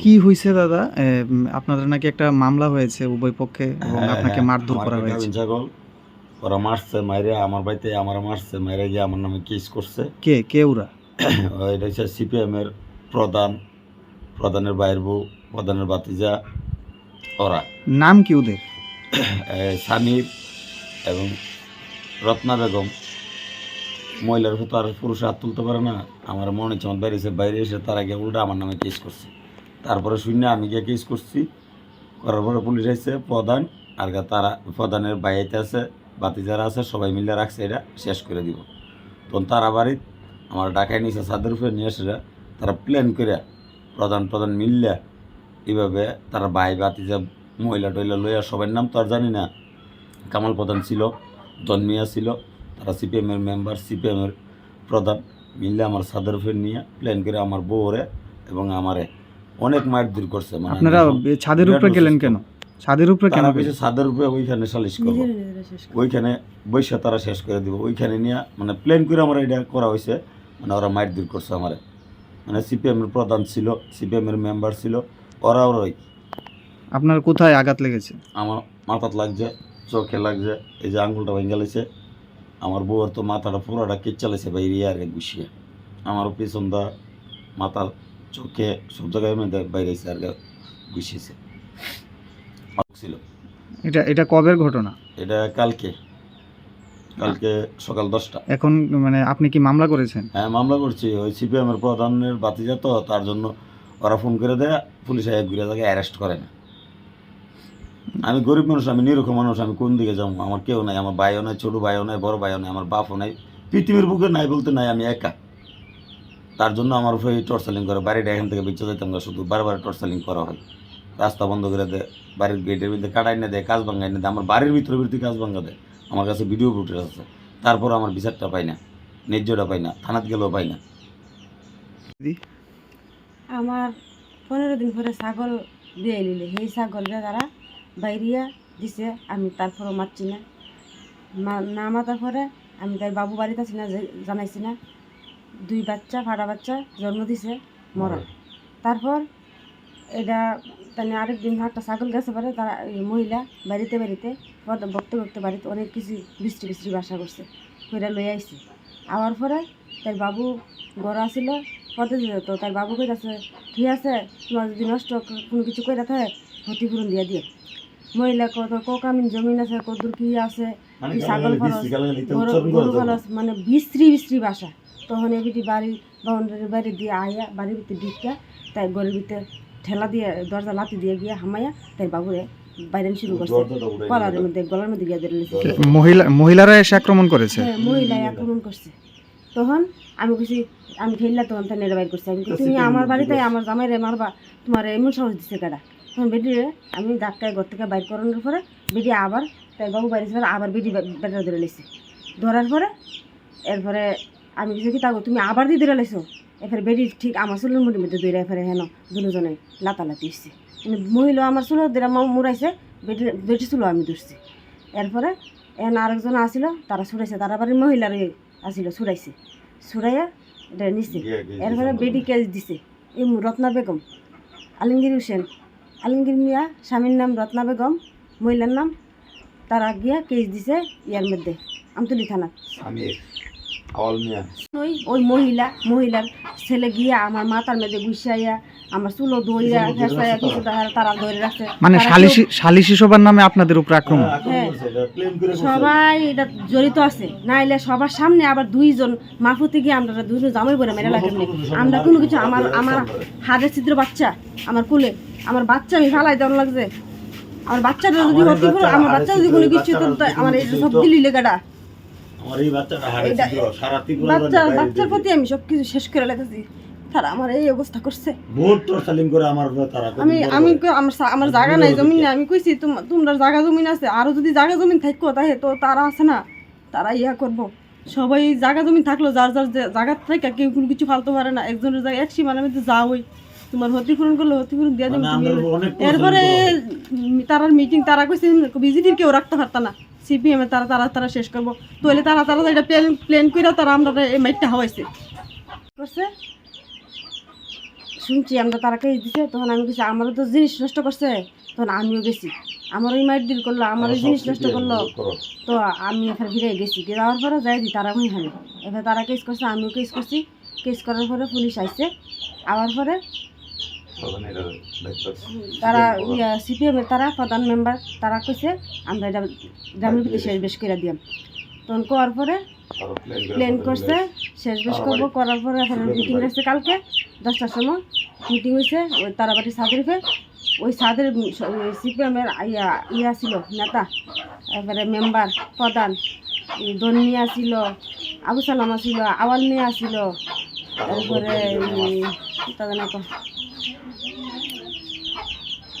কি হয়েছে দাদা? আপনাদের নাকি একটা মামলা হয়েছে উভয় পক্ষে এবং আপনাকে মারধর করা হয়েছে। ওরা মারছে মাইরে আমার বাড়িতে আমার মারছে মাইরে গিয়ে আমার নামে কেস করছে। কে ওরা? এটা হচ্ছে সিপিএম এর প্রধানের বাইর বউ, প্রধানের বাতিজা। ওরা নাম কি ওদের? সামির এবং রত্না বেগম। মহিলার তো আর পুরুষ হাত তুলতে পারে না। আমার মনে হচ্ছে আমার বাইরে এসে তারা গিয়ে উল্টা আমার নামে কেস করছে। তারপরে শুনে আমি গিয়ে কেস করছি, করার পরে পুলিশ আসছে প্রধান আর তারা প্রধানের বাইরে আছে বাতি যারা আছে সবাই মিলে রাখছে এটা শেষ করে দিব। তখন তারা বাড়ি আমার ডাকায় নিয়েছে ছাদের উপরে নিয়ে এসে তারা প্ল্যান করে প্রধান মিললে এইভাবে তারা বাতি যা মহিলা টইলা লইয়া সবার নাম তো আর জানি না। কামাল প্রধান ছিল, জন্মিয়া ছিল, তারা সিপিএমের মেম্বার, সিপিএমের প্রধান মিললে আমার ছাদের উপরে নিয়ে প্ল্যান করে আমার বউরে এবং আমারে অনেক মারধর করছে। মানে আপনারা ছাদের উপরে গেলেন কেন? ছাদের উপরে কেন? ছাদের উপরে ওইখানে সালিশ করবো, ওইখানে বৈশা তারা শেষ করে দিব। ওইখানে নিয়ে মানে প্ল্যান করে আমার এটা করা হয়েছে। মানে ওরা মারধর করছে আমারে। মানে সিপিএমের প্রধান ছিল, সিপিএমের মেম্বার ছিল, ওরাই। আপনার কোথায় আঘাত লেগেছে? আমার মাথাত লাগছে, চোখে লাগছে, এই যে আঙুলটা ভেঙে গেছে। আমার বউয়ের তো মাথাটা পুরোটা কেচালেছে বাইরে আর গুছিয়ে। আমারও পিছন দা মাথার চোখে সব জায়গায় বাইরে আর গুছিয়েছে ছিল। এটা কবের ঘটনা? এটা কালকে সকাল 10টা। এখন মানে আপনি কি মামলা করেছেন? হ্যাঁ, মামলা করছি। ওই সিপিএমের প্রধানের বাতিজা তো, তার জন্য ওরা ফোন করে দেয়, পুলিশ ঘুরে তাকে অ্যারেস্ট করে না। আমি গরিব মানুষ, আমি নিরীহ মানুষ, আমি কোন দিকে যাবো? আমার কেউ নাই, আমার ভাইও নাই, ছোটো ভাইও নাই, বড় ভাইও নাই, আমার বাপও নাই, পৃথিবীর বুকে নাই বলতে নাই, আমি একা। তার জন্য আমার উপরে টর্চারিং করে। বাড়িটা এখান থেকে বেঁচে যেতাম না, শুধু বারবার টর্চারিং করা হয়। রাস্তা বন্ধ করে দেয়, বাড়ির গেটের ভিতরে কাটাই না দেয়, কাজ ভাঙাই না দেয়, আমার বাড়ির ভিতরে কাজ ভাঙা দেয়। আমার কাছে ভিডিও ফুটেজ আছে, তারপর আমার বিচারটা পাই না, ন্যায্যটা পাই না, থানাত গেলেও পাই না। আমার 15 দিন পরে ছাগল দিয়ে নিলে, সেই ছাগলটা তারা বাইরিয়া দিছে। আমি তারপরও মারছি না, না মাতার পরে আমি তাই বাবু বাড়িতে আছি না, জানাইছি না। 2 বাচ্চা ফাটা বাচ্চা জন্ম দিছে মরা। তারপর এটা তাহলে আরেকদিন একটা ছাগল গেছে পরে তারা মহিলা বাড়িতে বকতে বাড়িতে অনেক কিছু বৃষ্টি বাসা করছে, ওইটা লই আইসি। আবার পরে তার বাবু গড় আসিল পথে যেত, তার বাবু কইতাছে ঠিক আছে, তোমার যদি নষ্ট কোনো কিছু করে থাকে ক্ষতিপূরণ দিয়ে মহিলা কত কামিন জমিন আছে, কদুর কি আছে, ছাগল খরচ, গরু খরচ, মানে বিশ্রী বাসা। তখন এবিটি বাড়ি বাউন্ডারির বাইরে দিয়ে আইয়া বাড়ির ভিতরে ঢুকিয়া তাই গরের ভিতরে ঠেলা দিয়ে দরজা লাতি দিয়ে গিয়া হামাইয়া তাই বাবুরে বাইরে শুরু করছে, গলার মধ্যে গিয়ে ধরেছে। মহিলারা এসে আক্রমণ করেছে? হ্যাঁ, মহিলায় আক্রমণ করছে। তখন আমি কিছু আমি খেললা, তখন তাই নেড়ে বাইর করছি। আমি তুমি আমার বাড়িতে আমার জামাইরে মারবা, তোমার এমন সাহস দিচ্ছে কারা? তখন বেটিরে আমি ডাক্তার ঘর থেকে বাইর করানোর পরে বেটি আবার তাই বাবু বাইরে আবার বেটা ধরে লেছে। ধরার পরে এরপরে আমি কিছু কি তাগো তুমি আবার দিয়ে ধরে লেছো। এরপরে বেটি ঠিক আমার চুলের মুড়ির মধ্যে দৌড়ে এরপরে হেন দুজনে লাতালাতি এসছে। মানে মহিলা আমার চুলো দেরা মুড়াইছে, বেটি চুলো আমি ধরছি। এরপরে এন আরেকজন আসিল, তারা ছুড়াইছে, তারা বাড়ির মহিলার আসিল, ছুড়াইয়া এটা নিছে। এরপরে বেটি কেস দিছে এই রত্না বেগম, আলমগীর হোসেন, আলমগীর মিয়া, স্বামীর নাম রত্না বেগম, মহিলার নাম, তারা গিয়া কেস দিছে ইয়ার মধ্যে আমতলী থানা। ওই মহিলার ছেলে গিয়া আমার মাথার মধ্যে গুছাইয়া আমার চুলো দইয়া ফেসাইয়া কিছু তারা ধরে রাখছে। মানে সালিশি সবার নামে আপনাদের উপর আক্রমণ? হ্যাঁ, সবাই এটা জড়িত আছে। নাইলে সবার সামনে আবার 2 জন মাফুতে গিয়ে আমরা 2 জন জামাই বলে মেরে লাগেন। আমরা কোনো কিছু আমার হাতের ছিদ্র বাচ্চা, আমার কুলে আমার বাচ্চা আমি ফালাই দেওয়ার লাগছে। আমার বাচ্চাটা যদি আমার বাচ্চা যদি কোনো কিছু আমার এই সব দিলি লেগাটা বাচ্চার প্রতি আমি সবকিছু শেষ করে লেগেছি। তারা আমার এই অবস্থা করছে। আমার জায়গা নাই, জমিন নাই। আমি কইছি তোমরা জায়গা জমিন আছে, আরো যদি জায়গা জমিন থাকতো তাহলে তো তারা আছে না, তারা ইয়া করবো। সবাই জায়গা জমিন থাকলো, যার জায়গা থেকে কেউ কোনো কিছু ফালতে পারে না। একজনের জায়গায় 1 সীমানার মধ্যে যা হই তোমার ক্ষতিপূরণ করলে ক্ষতিপূরণ দিয়ে দেবো মানে আমরা অনেক এরপরে তারার মিটিং তারা কইছে বিজেপির কেউ রাখতে পারত না সিপিএম এ তারা শেষ করবো তাহলে তারা এটা প্ল্যান করে তারা আমরা এই মাইটটা হাওয়াইছে করছে শুনছি আমরা তারা কেস দিছে তখন আমি গেছি আমারও তো জিনিস নষ্ট করছে তখন আমিও গেছি আমার ওই মাইট দিল করলো আমার ওই জিনিস নষ্ট করলো তো আমি এখানে ফিরে গেছি যাওয়ার পরে যাই দি তারা ওইখানে এবার তারা কেস করছে আমিও কেস করছি কেস করার পরে পুলিশ আইছে আবার পরে তারা সিপিএমের তারা প্রধান মেম্বার তারা কইছে আমরা এটা গ্রামের ভিতরে শেষ বেশ করে দিলাম তখন করার পরে প্ল্যান করছে শেষ বেশ করবো করার পরে এখন মিটিং রাখছে কালকে 10টার সময় মিটিং হয়েছে ওই তারাবাড়ি সাদেরকে ওই সাদের সিপিএমের ইয়া ছিল নেতা এবারে মেম্বার প্রধান দন মিয়া ছিল আবু সালামা ছিল আওয়াল মিয়া ছিল তারপরে তাদের